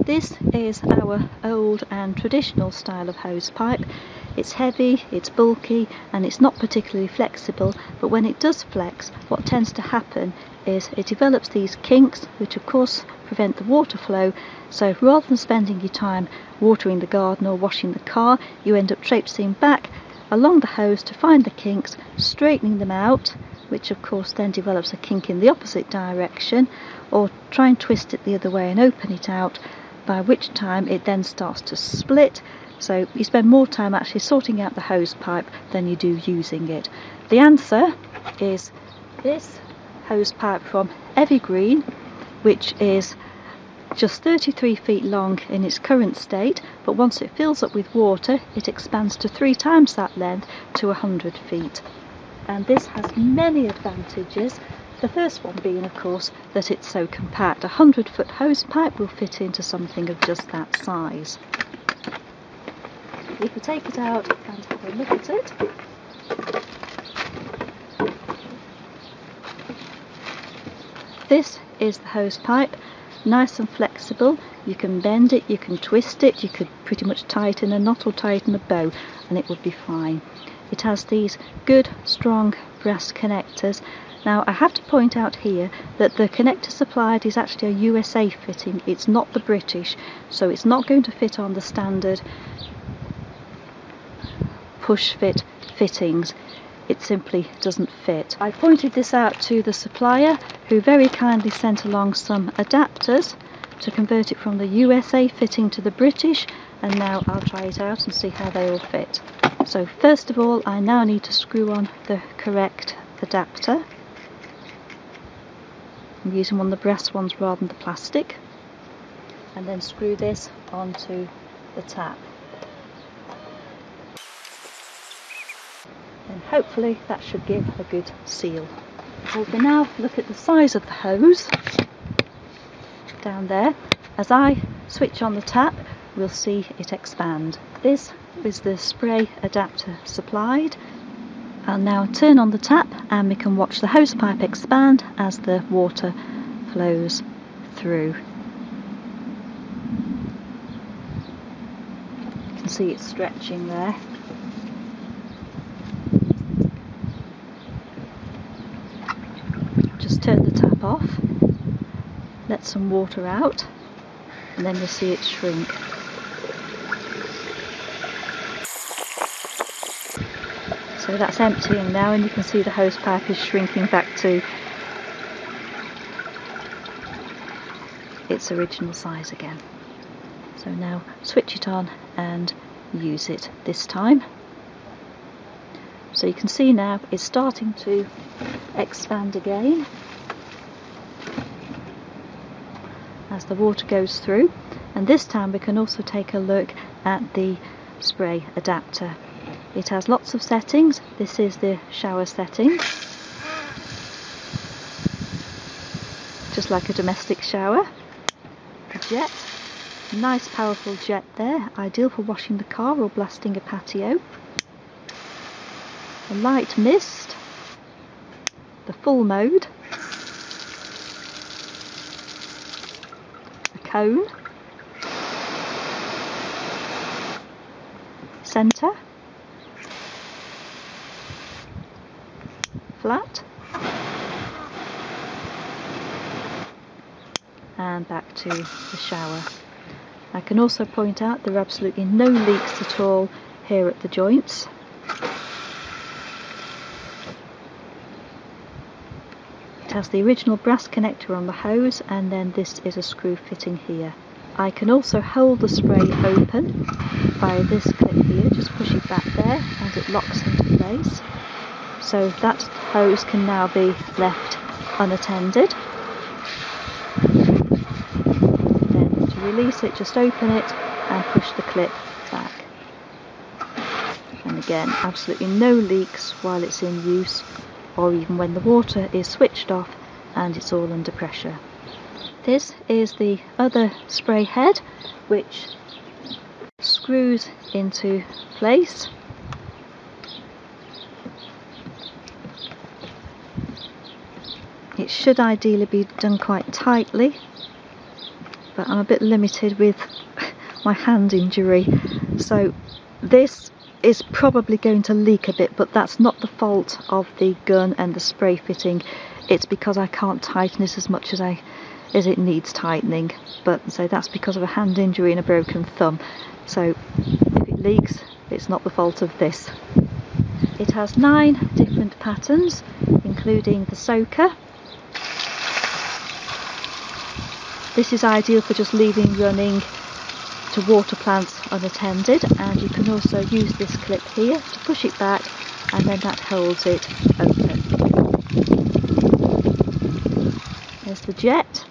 This is our old and traditional style of hose pipe. It's heavy, it's bulky, and it's not particularly flexible, but when it does flex, what tends to happen is it develops these kinks, which of course prevent the water flow. So rather than spending your time watering the garden or washing the car, you end up traipsing back along the hose to find the kinks, straightening them out, which of course then develops a kink in the opposite direction, or try and twist it the other way and open it out, by which time it then starts to split. So you spend more time actually sorting out the hose pipe than you do using it. The answer is this hose pipe from Evergreen, which is just 33 feet long in its current state, but once it fills up with water it expands to 3 times that length, to 100 feet. And this has many advantages. The first one being, of course, that it's so compact. A 100-foot hose pipe will fit into something of just that size. If we take it out and have a look at it, this is the hose pipe, nice and flexible. You can bend it, you can twist it, you could pretty much tie it in a knot or tie it in a bow and it would be fine. It has these good strong brass connectors. Now I have to point out here that the connector supplied is actually a USA fitting, it's not the British, so it's not going to fit on the standard push fit fittings. It simply doesn't fit. I pointed this out to the supplier, who very kindly sent along some adapters to convert it from the USA fitting to the British, and now I'll try it out and see how they all fit. So first of all, I now need to screw on the correct adapter. I'm using one of the brass ones rather than the plastic, and then screw this onto the tap. And hopefully that should give a good seal. We can now look at the size of the hose down there. As I switch on the tap, we'll see it expand. This is the spray adapter supplied. I'll now turn on the tap and we can watch the hose pipe expand as the water flows through. You can see it stretching there. Just turn the tap off, let some water out, and then you'll see it shrink. So that's emptying now, and you can see the hose pipe is shrinking back to its original size again. So now switch it on and use it this time. So you can see now it's starting to expand again as the water goes through, and this time we can also take a look at the spray adapter. It has lots of settings. This is the shower setting, just like a domestic shower. The jet, nice powerful jet there, ideal for washing the car or blasting a patio. The light mist, the full mode, a cone, centre, flat, and back to the shower. I can also point out there are absolutely no leaks at all here at the joints. It has the original brass connector on the hose, and then this is a screw fitting here. I can also hold the spray open by this clip here, just push it back there and it locks into place. So that hose can now be left unattended. Then to release it, just open it and push the clip back. And again, absolutely no leaks while it's in use, or even when the water is switched off and it's all under pressure. This is the other spray head, which screws into place. It should ideally be done quite tightly, but I'm a bit limited with my hand injury, so this is probably going to leak a bit, but that's not the fault of the gun and the spray fitting. It's because I can't tighten it as much as it needs tightening. But so that's because of a hand injury and a broken thumb. So if it leaks, it's not the fault of this. It has 9 different patterns, including the soaker. This is ideal for just leaving running to water plants unattended, and you can also use this clip here to push it back, and then that holds it open. There's the jet.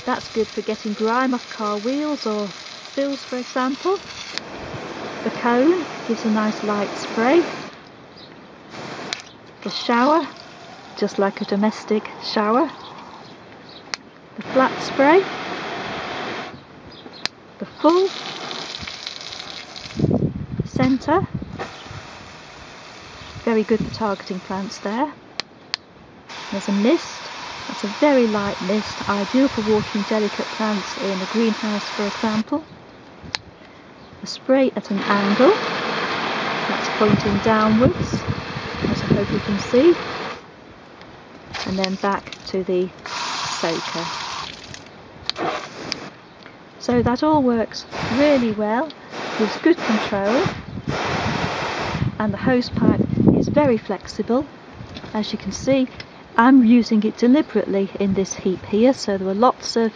That's good for getting grime off car wheels or bills, for example. The cone gives a nice light spray. The shower, just like a domestic shower. The flat spray. The full. Centre. Very good for targeting plants there. There's a mist. That's a very light mist, ideal for watering delicate plants in a greenhouse, for example. A spray at an angle, that's pointing downwards, as I hope you can see, and then back to the soaker. So that all works really well, gives good control, and the hose pipe is very flexible. As you can see, I'm using it deliberately in this heap here, so there are lots of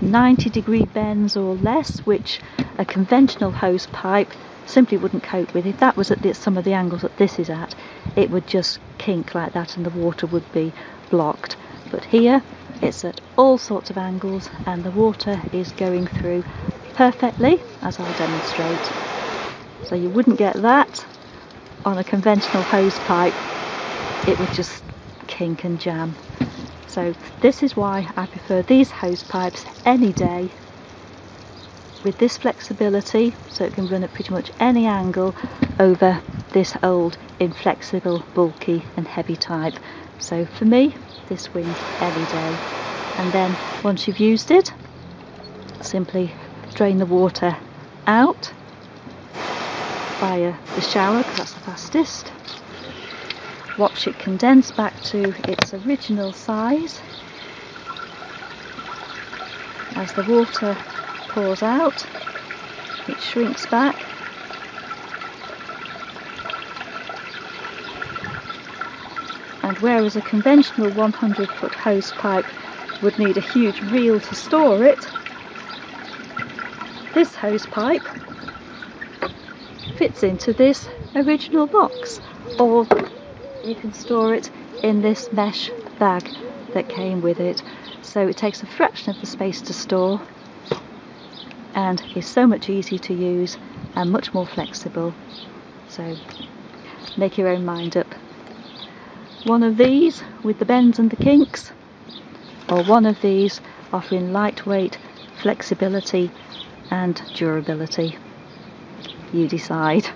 90-degree bends or less, which a conventional hose pipe simply wouldn't cope with. If that was at some of the angles that this is at, it would just kink like that and the water would be blocked. But here it's at all sorts of angles and the water is going through perfectly, as I'll demonstrate. So you wouldn't get that on a conventional hose pipe. It would just kink and jam. So this is why I prefer these hose pipes any day, with this flexibility, so it can run at pretty much any angle, over this old inflexible, bulky and heavy type. So for me, this wins any day. And then once you've used it, simply drain the water out via the shower, because that's the fastest. Watch it condense back to its original size as the water pours out. It shrinks back, and whereas a conventional 100-foot hose pipe would need a huge reel to store it, this hose pipe fits into this original box, or you can store it in this mesh bag that came with it. So it takes a fraction of the space to store and is so much easier to use and much more flexible. So make your own mind up. One of these with the bends and the kinks, or one of these offering lightweight, flexibility and durability. You decide.